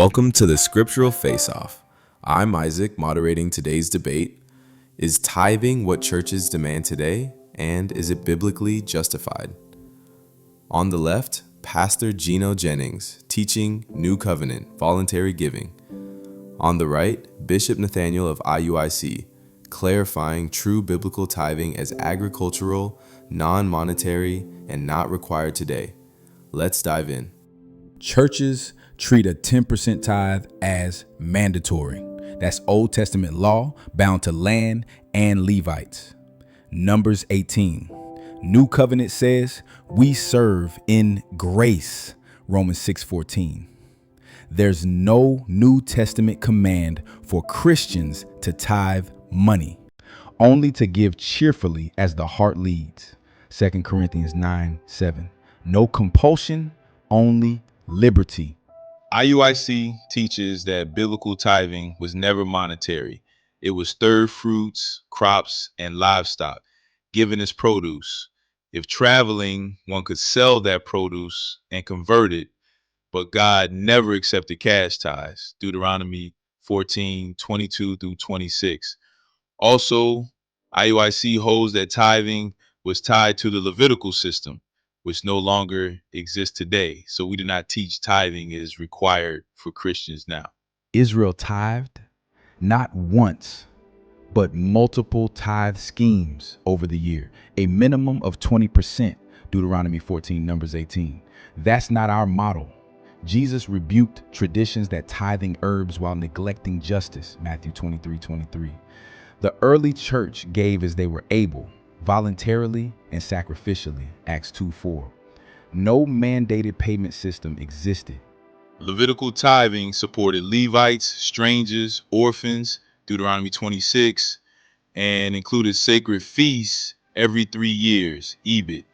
Welcome to the Scriptural Face-Off. I'm Isaac, moderating today's debate. Is tithing what churches demand today, and is it biblically justified? On the left, Pastor Gino Jennings, teaching New Covenant, voluntary giving. On the right, Bishop Nathaniel of IUIC, clarifying true biblical tithing as agricultural, non-monetary, and not required today. Let's dive in. Churches treat a 10% tithe as mandatory. That's Old Testament law bound to land and Levites. Numbers 18. New Covenant says we serve in grace. Romans 6:14. There's no New Testament command for Christians to tithe money, only to give cheerfully as the heart leads. 2 Corinthians 9:7. No compulsion, only liberty. IUIC teaches that biblical tithing was never monetary. It was third fruits, crops, and livestock, given as produce. If traveling, one could sell that produce and convert it, but God never accepted cash tithes. Deuteronomy 14:22 through 26. Also, IUIC holds that tithing was tied to the Levitical system, which no longer exists today. So we do not teach tithing is required for Christians now. Israel tithed not once, but multiple tithe schemes over the year, a minimum of 20%, Deuteronomy 14, Numbers 18. That's not our model. Jesus rebuked traditions that tithing herbs while neglecting justice, Matthew 23:23. The early church gave as they were able, voluntarily and sacrificially, Acts 2:4. No mandated payment system existed. Levitical tithing supported Levites, strangers, orphans, Deuteronomy 26, and included sacred feasts every 3 years, Ebed.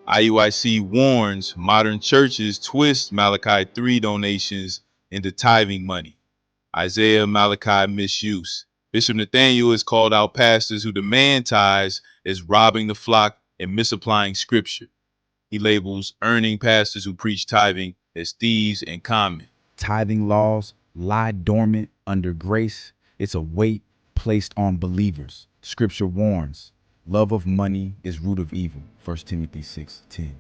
IUIC warns modern churches twist Malachi 3 donations into tithing money. Isaiah Malachi misuse. Bishop Nathaniel has called out pastors who demand tithes as robbing the flock and misapplying scripture. He labels earning pastors who preach tithing as thieves and common. Tithing laws lie dormant under grace. It's a weight placed on believers. Scripture warns, love of money is root of evil, 1 Timothy 6:10.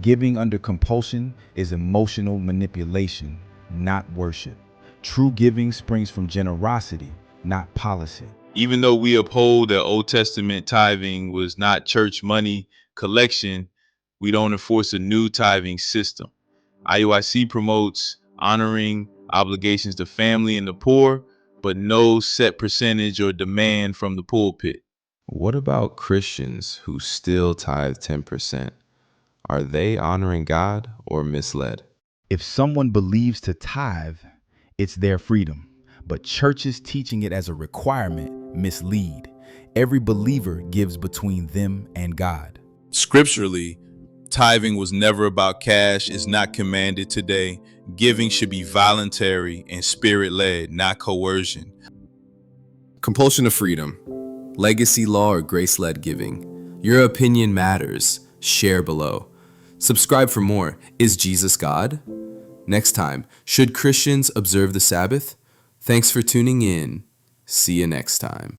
Giving under compulsion is emotional manipulation, not worship. True giving springs from generosity, not policy. Even though we uphold that Old Testament tithing was not church money collection, we don't enforce a new tithing system. IUIC promotes honoring obligations to family and the poor, but no set percentage or demand from the pulpit. What about Christians who still tithe 10%? Are they honoring God or misled? If someone believes to tithe, it's their freedom. But churches teaching it as a requirement mislead. Every believer gives between them and God. Scripturally, tithing was never about cash, is not commanded today. Giving should be voluntary and spirit-led, not coercion. Compulsion of freedom, legacy law, or grace-led giving? Your opinion matters. Share below. Subscribe for more. Is Jesus God? Next time, should Christians observe the Sabbath? Thanks for tuning in. See you next time.